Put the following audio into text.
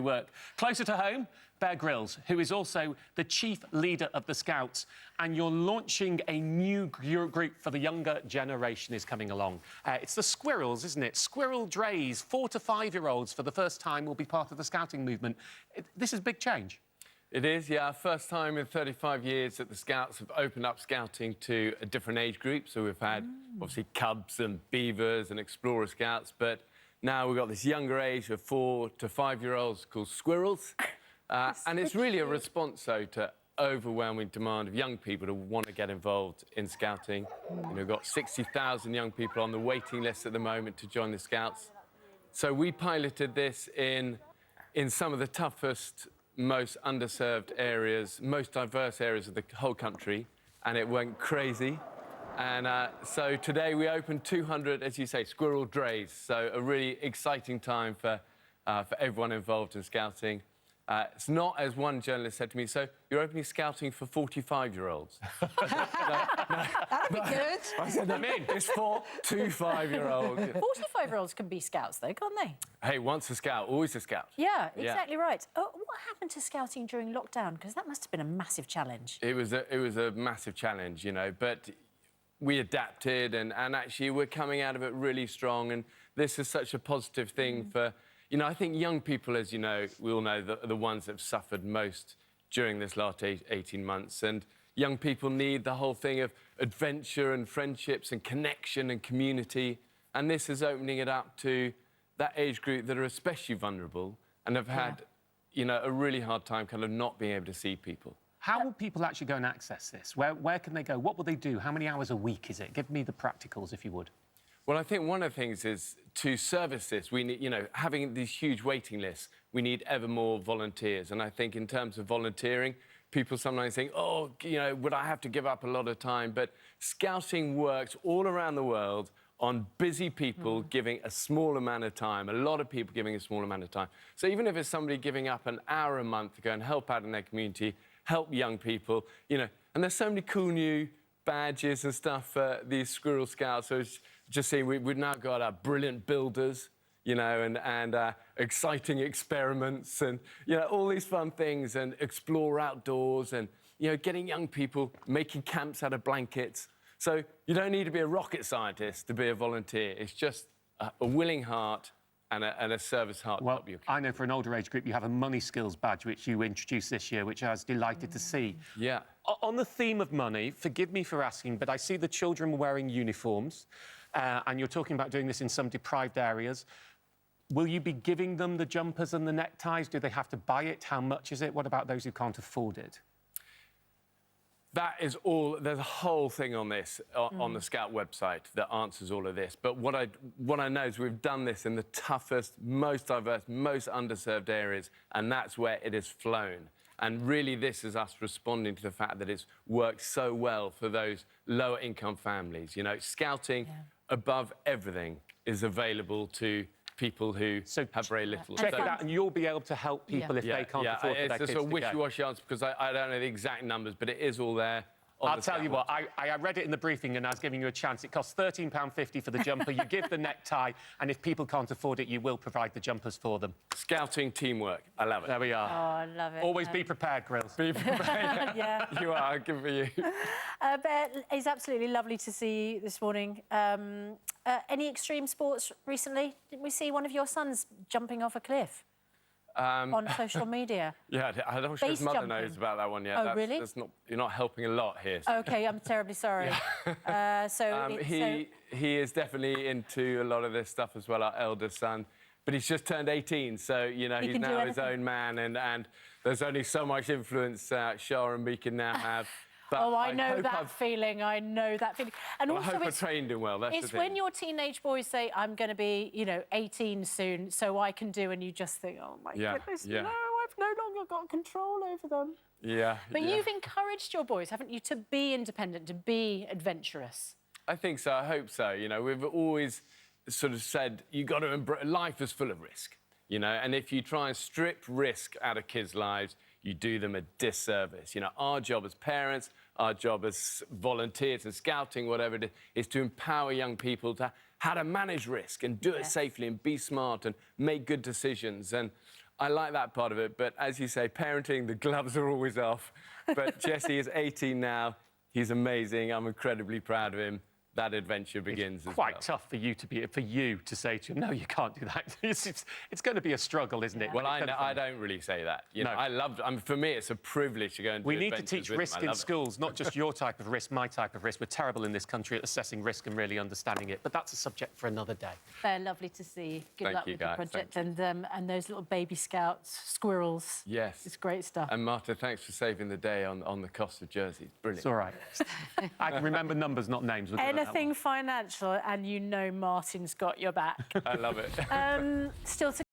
work. Closer to home, Grylls, who is also the chief leader of the Scouts, and you're launching a new group for the younger generation is coming along. It's the Squirrels, isn't it? Squirrel Dreys, 4 to 5-year-olds for the first time will be part of the scouting movement. This is a big change. It is, yeah. First time in 35 years that the Scouts have opened up scouting to a different age group. So we've had, obviously, Cubs and Beavers and Explorer Scouts, but now we've got this younger age of 4 to 5-year-olds called Squirrels. And it's really a response, though, to overwhelming demand of young people to want to get involved in scouting. You know, we've got 60,000 young people on the waiting list at the moment to join the Scouts. So we piloted this in some of the toughest, most underserved areas, most diverse areas of the whole country, and it went crazy. And so today we opened 200, as you say, Squirrel Dreys. So a really exciting time for everyone involved in scouting. It's not, as one journalist said to me, so you're opening scouting for 45-year-olds. That'd be good. I said, I'm in. It's for 2 5-year-olds. 45-year-olds can be scouts, though, can't they? Hey, once a scout, always a scout. Yeah, exactly right. What happened to scouting during lockdown? Because that must have been a massive challenge. It was a massive challenge, you know, but we adapted and actually we're coming out of it really strong, and this is such a positive thing for... You know, I think young people, as you know, we all know, the ones that have suffered most during this last 18 months. And young people need the whole thing of adventure and friendships and connection and community. And this is opening it up to that age group that are especially vulnerable and have had, you know, a really hard time kind of not being able to see people. How will people actually go and access this? Where can they go? What will they do? How many hours a week is it? Give me the practicals, if you would. Well, I think one of the things is to service this, we need, you know, having these huge waiting lists, we need ever more volunteers. And I think in terms of volunteering, people sometimes think, oh, you know, would I have to give up a lot of time? But scouting works all around the world on busy people giving a small amount of time, a lot of people giving a small amount of time. So even if it's somebody giving up an hour a month to go and help out in their community, help young people, you know, and there's so many cool new badges and stuff for these Squirrel Scouts. So it's just seeing we've now got our brilliant builders, you know, and exciting experiments and, you know, all these fun things, and explore outdoors and, you know, getting young people making camps out of blankets. So you don't need to be a rocket scientist to be a volunteer. It's just a willing heart and a service heart. Well, I know for an older age group you have a money skills badge which you introduced this year, which I was delighted to see. Yeah. On the theme of money, forgive me for asking, but I see the children were wearing uniforms, and you're talking about doing this in some deprived areas. Will you be giving them the jumpers and the neckties? Do they have to buy it? How much is it? What about those who can't afford it? That is all. There's a whole thing on this on the Scout website that answers all of this. But what I know is we've done this in the toughest, most diverse, most underserved areas, and that's where it has flown. And really, this is us responding to the fact that it's worked so well for those lower income families. You know, scouting above everything is available to people who have very little. Check it out, and you'll be able to help people if they can't afford for their kids to go. It's a wishy-washy answer because I don't know the exact numbers, but it is all there. I'll tell you what, I read it in the briefing and I was giving you a chance. It costs £13.50 for the jumper. You give the necktie, and if people can't afford it, you will provide the jumpers for them. Scouting teamwork. I love it. There we are. Oh, I love it. Always be prepared, Grylls. Be prepared. Yeah. You are. Good for you. Bear, it's absolutely lovely to see you this morning. Any extreme sports recently? Didn't we see one of your sons jumping off a cliff? On social media. Yeah, I'm not sure his mother knows about that one yet. Oh, really? You're not helping a lot here. So. OK, I'm terribly sorry. He is definitely into a lot of this stuff as well, our eldest son. But he's just turned 18, so, you know, he's now his own man, and there's only so much influence Shah and me can now have. But I know that feeling. I know that feeling. And well, also, I hope I trained him well. That's the thing. It's when your teenage boys say, "I'm going to be, you know, 18 soon, so I can do," and you just think, "Oh my goodness, no, I've no longer got control over them." Yeah. But you've encouraged your boys, haven't you, to be independent, to be adventurous? I think so. I hope so. You know, we've always sort of said you've got to embrace. Life is full of risk, you know, and if you try and strip risk out of kids' lives, you do them a disservice. You know, our job as parents, our job as volunteers and scouting, whatever it is to empower young people to how to manage risk and do it safely and be smart and make good decisions. And I like that part of it, but as you say, parenting, the gloves are always off. But Jesse is 18 now. He's amazing. I'm incredibly proud of him. That adventure begins. It's quite tough for you to say to him, no, you can't do that. It's going to be a struggle, isn't it? Well, I don't really say that. You know, I love. For me, it's a privilege to go and do We need to adventures teach with him. risk I in love it. schools, not just your type of risk, my type of risk. We're terrible in this country at assessing risk and really understanding it. But that's a subject for another day. They're lovely to see. Good Thank luck you, with the guys. project and those little baby scouts, squirrels. Yes. It's great stuff. And Marta, thanks for saving the day on the cost of Jersey. Brilliant. It's all right. I can remember numbers, not names. We'll do that Anything one. financial, and you know Martin's got your back. I love it. Still to